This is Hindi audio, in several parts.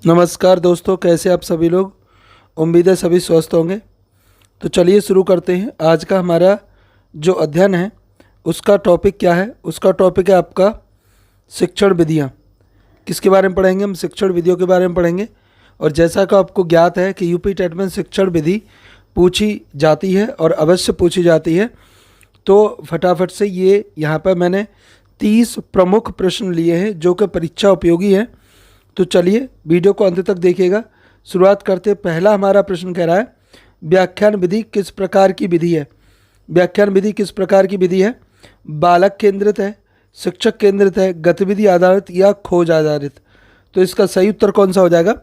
नमस्कार दोस्तों, कैसे आप सभी लोग। उम्मीद है सभी स्वस्थ होंगे। तो चलिए शुरू करते हैं। आज का हमारा जो अध्ययन है उसका टॉपिक क्या है। उसका टॉपिक है आपका शिक्षण विधियाँ। किसके बारे में पढ़ेंगे हम? शिक्षण विधियों के बारे में पढ़ेंगे। और जैसा कि आपको ज्ञात है कि यूपी टेट में शिक्षण विधि पूछी जाती है और अवश्य पूछी जाती है, तो फटाफट से ये यहाँ पर मैंने 30 प्रमुख प्रश्न लिए हैं जो कि परीक्षा उपयोगी है। तो चलिए वीडियो को अंत तक देखिएगा। शुरुआत करते पहला हमारा प्रश्न कह रहा है, व्याख्यान विधि किस प्रकार की विधि है? व्याख्यान विधि किस प्रकार की विधि है? बालक केंद्रित है, शिक्षक केंद्रित है, गतिविधि आधारित या खोज आधारित? तो इसका सही उत्तर कौन सा हो जाएगा?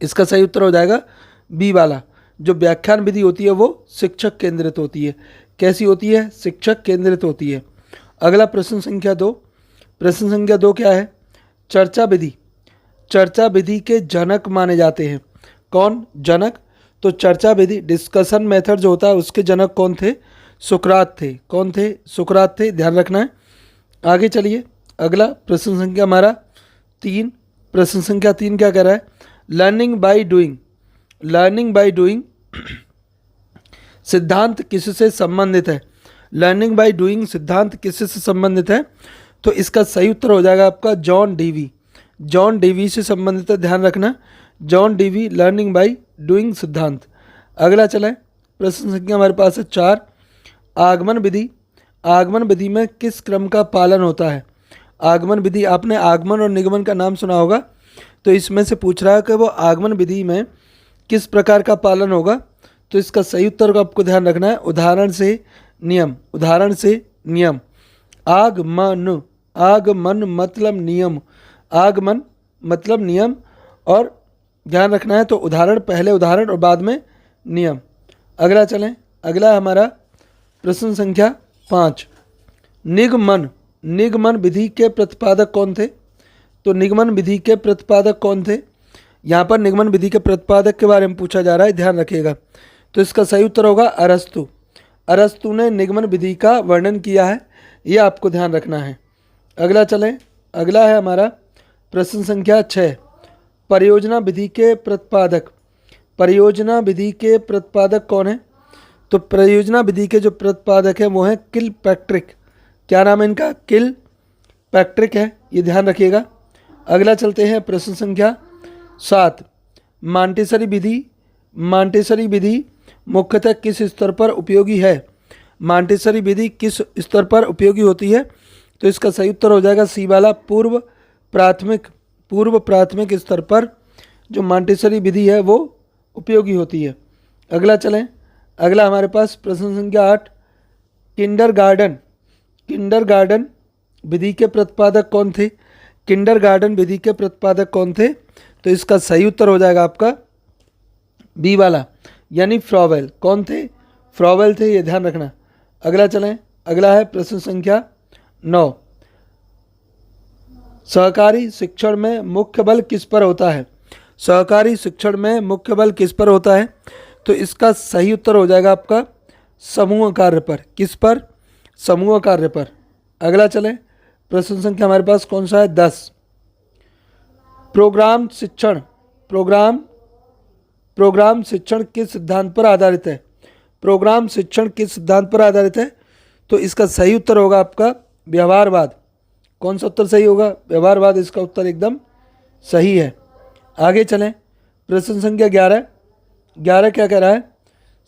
इसका सही उत्तर हो जाएगा बी वाला। जो व्याख्यान विधि होती है वो शिक्षक केंद्रित होती है। कैसी होती है? शिक्षक केंद्रित होती है। अगला प्रश्न संख्या 2। प्रश्न संख्या 2 क्या है? चर्चा विधि। चर्चा विधि के जनक माने जाते हैं। कौन जनक? तो चर्चा विधि डिस्कशन मेथड जो होता है उसके जनक कौन थे? सुकरात थे। कौन थे? सुकरात थे। ध्यान रखना है। आगे चलिए। अगला प्रश्न संख्या हमारा 3। प्रश्न संख्या 3 क्या कह रहा है? Learning by doing. Learning by doing सिद्धांत किससे संबंधित है? लर्निंग बाय डूइंग सिद्धांत किससे संबंधित है? तो इसका सही उत्तर हो जाएगा आपका जॉन डीवी। जॉन डीवी से संबंधित है। ध्यान रखना, John Dewey learning by doing सिद्धांत। अगला चलें। प्रश्न संख्या हमारे पास है 4। आगमन विधि। आगमन विधि में किस क्रम का पालन होता है? आगमन विधि, आपने आगमन और निगमन का नाम सुना होगा। तो इसमें से पूछ रहा है कि वो आगमन विधि में किस प्रकार का पालन होगा। तो इसका सही उत्तर को आपको ध्यान रखना है। उदाहरण से नियम। उदाहरण से नियम। आगमन, आगमन मतलब नियम। आगमन मतलब नियम। और ध्यान रखना है तो उदाहरण, पहले उदाहरण और बाद में नियम। अगला चलें। अगला हमारा प्रश्न संख्या 5। निगमन। निगमन विधि के प्रतिपादक कौन थे? तो निगमन विधि के प्रतिपादक कौन थे? यहाँ पर निगमन विधि के प्रतिपादक के बारे में पूछा जा रहा है, ध्यान रखिएगा। तो इसका सही उत्तर होगा अरस्तु। अरस्तु ने निगमन विधि का वर्णन किया है, ये आपको ध्यान रखना है। अगला चलें। अगला है हमारा प्रश्न संख्या 6। परियोजना विधि के प्रतिपादक। परियोजना विधि के प्रतिपादक कौन है? तो परियोजना विधि के जो प्रतिपादक हैं वो हैं किलपैट्रिक। क्या नाम है इनका? किलपैट्रिक है, ये ध्यान रखिएगा। अगला चलते हैं प्रश्न संख्या 7। मॉन्टेसरी विधि। मॉन्टेसरी विधि मुख्यतः किस स्तर पर उपयोगी है? मॉन्टेसरी विधि किस स्तर पर उपयोगी होती है? तो इसका सही उत्तर हो जाएगा सी वाला, पूर्व प्राथमिक। पूर्व प्राथमिक स्तर पर जो मॉन्टेसरी विधि है वो उपयोगी होती है। अगला चलें। अगला हमारे पास प्रश्न संख्या 8। किंडरगार्टन। किंडरगार्टन विधि के प्रतिपादक कौन थे? किंडरगार्टन विधि के प्रतिपादक कौन थे? तो इसका सही उत्तर हो जाएगा आपका बी वाला, यानी फ्रॉवेल। कौन थे? फ्रॉवेल थे, ये ध्यान रखना। अगला चलें। अगला है प्रश्न संख्या 9। सहकारी शिक्षण में मुख्य बल किस पर होता है? सहकारी शिक्षण में मुख्य बल किस पर होता है? तो इसका सही उत्तर हो जाएगा आपका समूह कार्य पर। किस पर? समूह कार्य पर। अगला चलें। प्रश्न संख्या हमारे पास कौन सा है? 10। प्रोग्राम शिक्षण। प्रोग्राम शिक्षण किस सिद्धांत पर आधारित है? प्रोग्राम शिक्षण किस सिद्धांत पर आधारित है? तो इसका सही उत्तर होगा आपका व्यवहारवाद। कौन सा उत्तर सही होगा? व्यवहारवाद इसका उत्तर एकदम सही है। आगे चलें। प्रश्न संख्या 11। 11 क्या कह रहा है?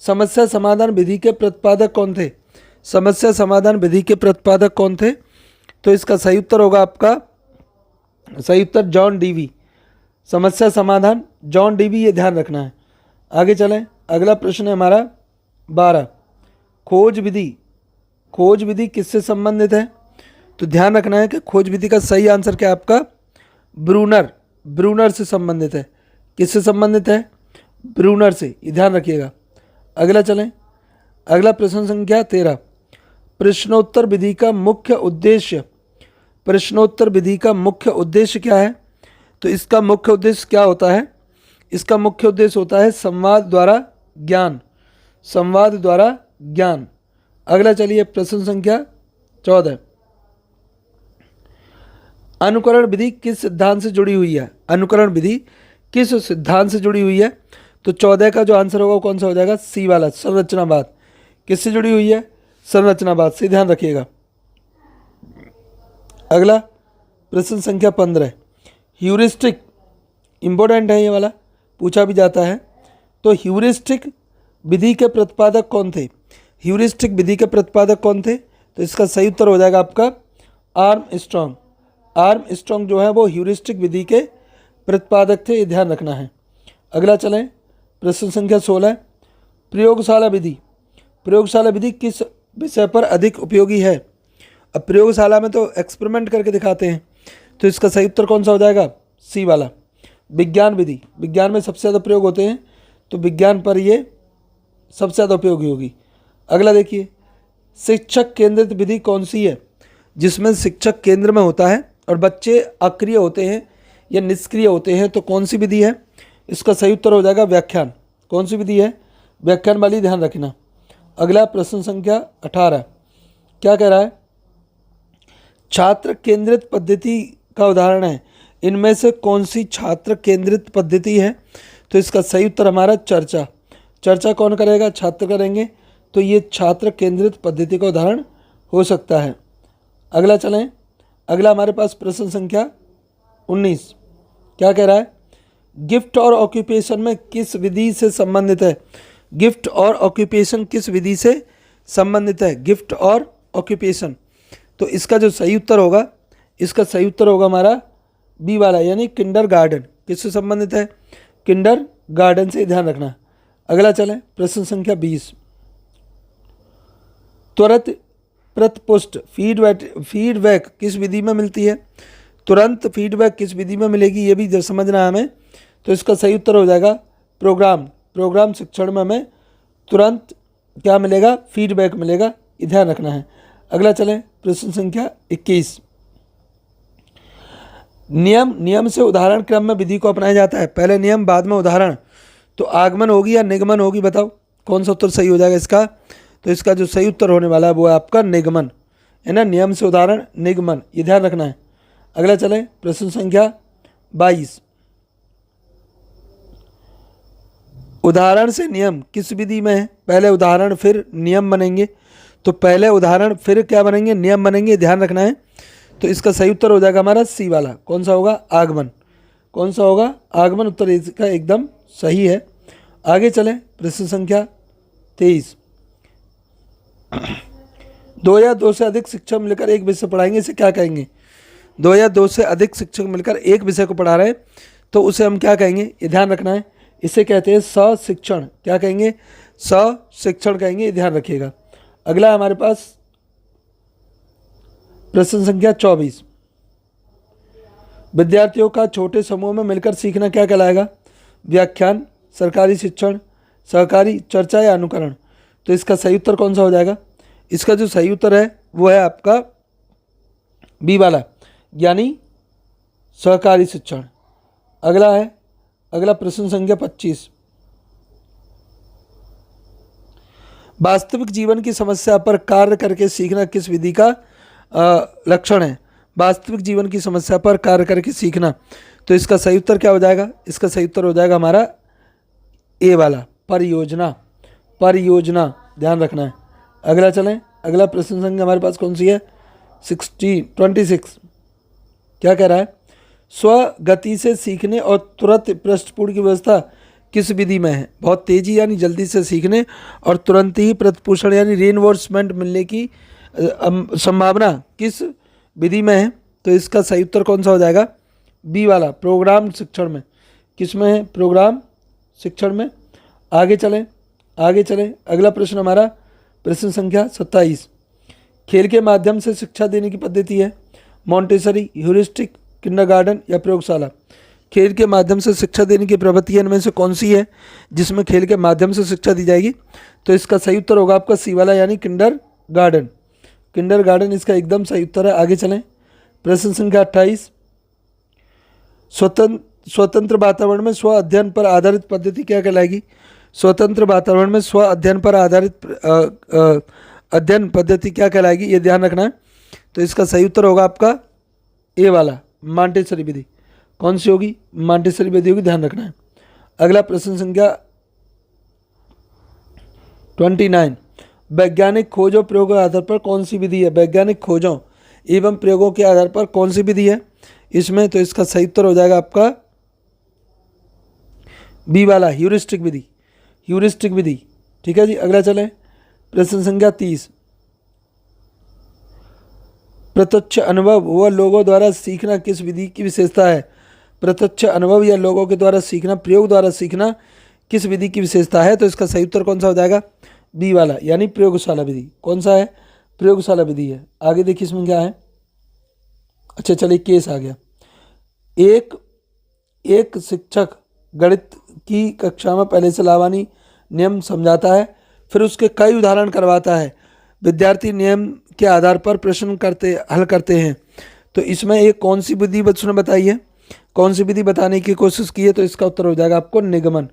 समस्या समाधान विधि के प्रतिपादक कौन थे? समस्या समाधान विधि के प्रतिपादक कौन थे? तो इसका सही उत्तर होगा आपका, सही उत्तर जॉन डीवी। समस्या समाधान जॉन डीवी, ये ध्यान रखना है। आगे चलें। अगला प्रश्न है हमारा 12। खोज विधि। खोज विधि किससे संबंधित है? तो ध्यान रखना है कि खोज विधि का सही आंसर क्या है आपका? ब्रूनर। ब्रूनर से संबंधित है। किससे संबंधित है? ब्रूनर से, ये ध्यान रखिएगा। अगला चलें। अगला प्रश्न संख्या 13। प्रश्नोत्तर विधि का मुख्य उद्देश्य। प्रश्नोत्तर विधि का मुख्य उद्देश्य क्या है? तो इसका मुख्य उद्देश्य क्या होता है? इसका मुख्य उद्देश्य होता है संवाद द्वारा ज्ञान। संवाद द्वारा ज्ञान। अगला चलिए प्रश्न संख्या 14। अनुकरण विधि किस सिद्धांत से जुड़ी हुई है? अनुकरण विधि किस सिद्धांत से जुड़ी हुई है? तो 14 का जो आंसर होगा वो कौन सा हो जाएगा? सी वाला, संरचनावाद। किससे जुड़ी हुई है? संरचनावाद से, ध्यान रखिएगा। अगला प्रश्न संख्या 15, ह्यूरिस्टिक, इंपॉर्टेंट है ये वाला, पूछा भी जाता है। तो ह्यूरिस्टिक विधि के प्रतिपादक कौन थे? ह्यूरिस्टिक विधि के प्रतिपादक कौन थे? तो इसका सही उत्तर हो जाएगा आपका आर्मस्ट्रॉन्ग। आर्मस्ट्रॉन्ग जो है वो ह्यूरिस्टिक विधि के प्रतिपादक थे, ये ध्यान रखना है। अगला चलें, प्रश्न संख्या 16, प्रयोगशाला विधि। प्रयोगशाला विधि किस विषय पर अधिक उपयोगी है? अब प्रयोगशाला में तो एक्सपेरिमेंट करके दिखाते हैं, तो इसका सही उत्तर कौन सा हो जाएगा? सी वाला, विज्ञान विधि। विज्ञान में सबसे ज़्यादा प्रयोग होते हैं, तो विज्ञान पर ये सबसे ज़्यादा उपयोगी होगी। अगला देखिए, शिक्षक केंद्रित विधि कौन सी है? जिसमें शिक्षक केंद्र में होता है और बच्चे अक्रिय होते हैं या निष्क्रिय होते हैं, तो कौन सी विधि है? इसका सही उत्तर हो जाएगा व्याख्यान। कौन सी विधि है? व्याख्यान वाली, ध्यान रखना। अगला प्रश्न संख्या 18, क्या कह रहा है? छात्र केंद्रित पद्धति का उदाहरण है, इनमें से कौन सी छात्र केंद्रित पद्धति है? तो इसका सही उत्तर हमारा चर्चा। चर्चा कौन करेगा? छात्र करेंगे, तो ये छात्र केंद्रित पद्धति का उदाहरण हो सकता है। अगला चलें, अगला हमारे पास प्रश्न संख्या 19, क्या कह रहा है? गिफ्ट और ऑक्यूपेशन में किस विधि से संबंधित है? गिफ्ट और ऑक्यूपेशन किस विधि से संबंधित है? गिफ्ट और ऑक्यूपेशन, तो इसका जो सही उत्तर होगा, इसका सही उत्तर होगा हमारा बी वाला, यानी किंडर गार्डन। किससे संबंधित है? किंडर गार्डन से, ध्यान रखना। अगला चलें, प्रश्न संख्या 20, त्वरित प्रतिपुष्ट फीडबैक किस विधि में मिलती है? तुरंत फीडबैक किस विधि में मिलेगी, ये भी समझना है हमें। तो इसका सही उत्तर हो जाएगा प्रोग्राम शिक्षण में हमें तुरंत क्या मिलेगा? फीडबैक मिलेगा, ये ध्यान रखना है। अगला चलें, प्रश्न संख्या 21, नियम से उदाहरण क्रम में विधि को अपनाया जाता है। पहले नियम बाद में उदाहरण, तो आगमन होगी या निगमन होगी? बताओ कौन सा उत्तर सही हो जाएगा इसका? तो इसका जो सही उत्तर होने वाला है वो है आपका निगमन, है ना। नियम से उदाहरण निगमन, ये ध्यान रखना है। अगला चलें, प्रश्न संख्या 22, उदाहरण से नियम किस विधि में है? पहले उदाहरण फिर नियम बनेंगे, तो पहले उदाहरण फिर क्या बनेंगे? नियम बनेंगे, ध्यान रखना है। तो इसका सही उत्तर हो जाएगा हमारा सी वाला। कौन सा होगा? आगमन। कौन सा होगा? आगमन, उत्तर इसका एकदम सही है। आगे चलें, प्रश्न संख्या 23, 2 या 2 से अधिक शिक्षक मिलकर एक विषय पढ़ाएंगे, इसे क्या कहेंगे? 2 या 2 से अधिक शिक्षक मिलकर एक विषय को पढ़ा रहे हैं, तो उसे हम क्या कहेंगे? ये ध्यान रखना है। इसे कहते हैं सशिक्षण। क्या कहेंगे? सशिक्षण कहेंगे, ये ध्यान रखिएगा। अगला हमारे पास प्रश्न संख्या 24, विद्यार्थियों का छोटे समूह में मिलकर सीखना क्या कहलाएगा? व्याख्यान, सरकारी शिक्षण, सहकारी, चर्चा या अनुकरण? तो इसका सही उत्तर कौन सा हो जाएगा? इसका जो सही उत्तर है वो है आपका बी वाला, यानी सहकारी शिक्षण। अगला है, अगला प्रश्न संख्या 25, वास्तविक जीवन की समस्या पर कार्य करके सीखना किस विधि का लक्षण है? वास्तविक जीवन की समस्या पर कार्य करके सीखना, तो इसका सही उत्तर क्या हो जाएगा? इसका सही उत्तर हो जाएगा हमारा ए वाला, परियोजना। परियोजना, ध्यान रखना है। अगला चलें, अगला प्रश्न संख्या हमारे पास कौन सी है? 26, क्या कह रहा है? स्वगति से सीखने और तुरंत पृष्ठपूर्ण की व्यवस्था किस विधि में है? बहुत तेजी यानी जल्दी से सीखने और तुरंत ही प्रतिपोषण यानी रीइंफोर्समेंट मिलने की संभावना किस विधि में है? तो इसका सही उत्तर कौन सा हो जाएगा? बी वाला, प्रोग्राम शिक्षण में। किस में है? प्रोग्राम शिक्षण में। आगे चलें, अगला प्रश्न हमारा प्रश्न संख्या 27, खेल के माध्यम से शिक्षा देने की पद्धति है मॉन्टेसरी, ह्यूरिस्टिक, किंडरगार्टन या प्रयोगशाला? खेल के माध्यम से शिक्षा देने की प्रवृत्ति इनमें से कौन सी है जिसमें खेल के माध्यम से शिक्षा दी जाएगी? तो इसका सही उत्तर होगा आपका सी वाला, यानी किंडरगार्टन। किंडरगार्टन इसका एकदम सही उत्तर है। आगे चलें, प्रश्न संख्या 28, स्वतंत्र वातावरण में स्व अध्ययन पर आधारित पद्धति क्या कहलाएगी? स्वतंत्र वातावरण में स्व अध्ययन पर आधारित अध्ययन पद्धति क्या कहलाएगी? ये ध्यान रखना है। तो इसका सही उत्तर होगा आपका ए वाला, मांटेसरी विधि। कौन सी होगी? मांटेसरी विधि होगी, ध्यान रखना है। अगला प्रश्न संख्या 29, वैज्ञानिक खोजों प्रयोगों के आधार पर कौन सी विधि है? वैज्ञानिक खोजों एवं प्रयोगों के आधार पर कौन सी विधि है इसमें? तो इसका सही उत्तर हो जाएगा आपका बी वाला, ह्यूरिस्टिक विधि। ह्यूरिस्टिक विधि, ठीक है जी। अगला चले प्रश्न संख्या 30, प्रत्यक्ष अनुभव व लोगों द्वारा सीखना किस विधि की विशेषता है? प्रत्यक्ष अनुभव या लोगों के द्वारा सीखना, प्रयोग द्वारा सीखना किस विधि की विशेषता है? तो इसका सही उत्तर कौन सा हो जाएगा? बी वाला, यानी प्रयोगशाला विधि। कौन सा है? प्रयोगशाला विधि है। आगे देखिए इसमें क्या है। अच्छा चलिए, केस आ गया। एक शिक्षक गणित की कक्षा में पहले से लावानी नियम समझाता है, फिर उसके कई उदाहरण करवाता है। विद्यार्थी नियम के आधार पर प्रश्न हल करते हैं। तो इसमें एक कौन सी विधि उसने बताई है? कौन सी विधि बताने की कोशिश की है? तो इसका उत्तर हो जाएगा आपको निगमन।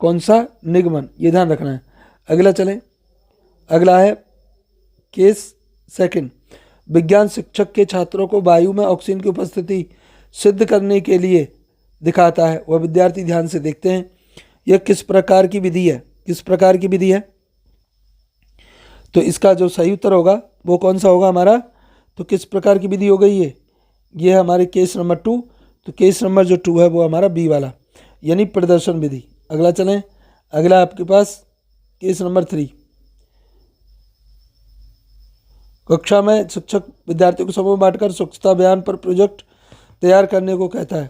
कौन सा? निगमन, ये ध्यान रखना है। अगला चलें, अगला है केस सेकंड, विज्ञान शिक्षक के छात्रों को वायु में ऑक्सीजन की उपस्थिति सिद्ध करने के लिए दिखाता है, वह विद्यार्थी ध्यान से देखते हैं। यह किस प्रकार की विधि है? किस प्रकार की विधि है? तो इसका जो सही उत्तर होगा वो कौन सा होगा हमारा? तो किस प्रकार की विधि हो गई ये है हमारे केस नंबर 2। तो केस नंबर जो 2 है वो हमारा बी वाला, यानी प्रदर्शन विधि। अगला चलें, अगला आपके पास केस नंबर 3, कक्षा में शिक्षक विद्यार्थियों को समूह बांटकर स्वच्छता अभियान पर प्रोजेक्ट तैयार करने को कहता है।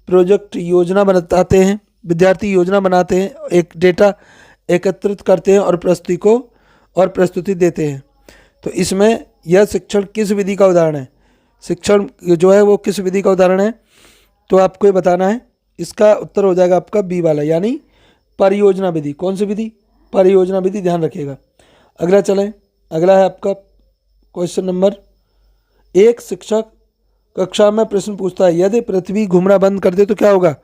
प्रोजेक्ट योजना बनाते हैं, विद्यार्थी योजना बनाते हैं, एक डेटा एकत्रित करते हैं और प्रस्तुति देते हैं। तो इसमें यह शिक्षण किस विधि का उदाहरण है? शिक्षण जो है वो किस विधि का उदाहरण है? तो आपको ये बताना है। इसका उत्तर हो जाएगा आपका बी वाला, यानी परियोजना विधि। कौन सी विधि? परियोजना विधि, ध्यान रखिएगा। अगला चलें, अगला है आपका क्वेश्चन नंबर, एक शिक्षक कक्षा में प्रश्न पूछता है, यदि पृथ्वी घूमना बंद कर दे तो क्या होगा?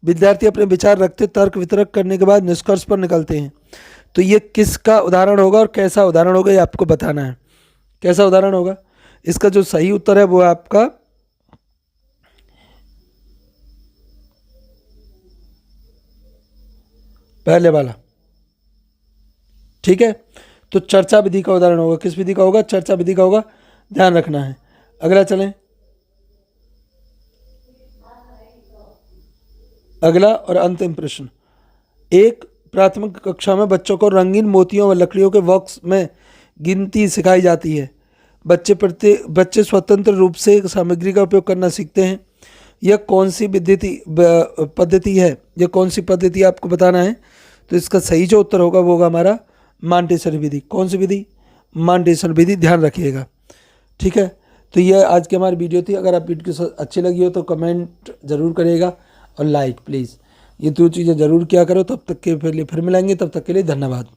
विद्यार्थी अपने विचार रखते तर्क वितर्क करने के बाद निष्कर्ष पर निकलते हैं। तो ये किसका उदाहरण होगा और कैसा उदाहरण होगा ये आपको बताना है। कैसा उदाहरण होगा? इसका जो सही उत्तर है वो है आपका पहले वाला, ठीक है। तो चर्चा विधि का उदाहरण होगा। किस विधि का होगा? चर्चा विधि का होगा, ध्यान रखना है। अगला चलें, अगला और अंतिम प्रश्न, एक प्राथमिक कक्षा में बच्चों को रंगीन मोतियों व लकड़ियों के बॉक्स में गिनती सिखाई जाती है। बच्चे स्वतंत्र रूप से सामग्री का उपयोग करना सीखते हैं। यह कौन सी पद्धति है? यह कौन सी पद्धति आपको बताना है। तो इसका सही जो उत्तर होगा वो होगा हमारा मांटेसरी विधि। कौन सी विधि? मांटेसरी विधि, ध्यान रखिएगा, ठीक है। तो यह आज की हमारी वीडियो थी। अगर आप वीडियो अच्छी लगी हो तो कमेंट जरूर करिएगा और लाइक प्लीज़, ये दो चीज़ें ज़रूर किया करो। तब तक के फिर मिलेंगे, तब तक के लिए धन्यवाद।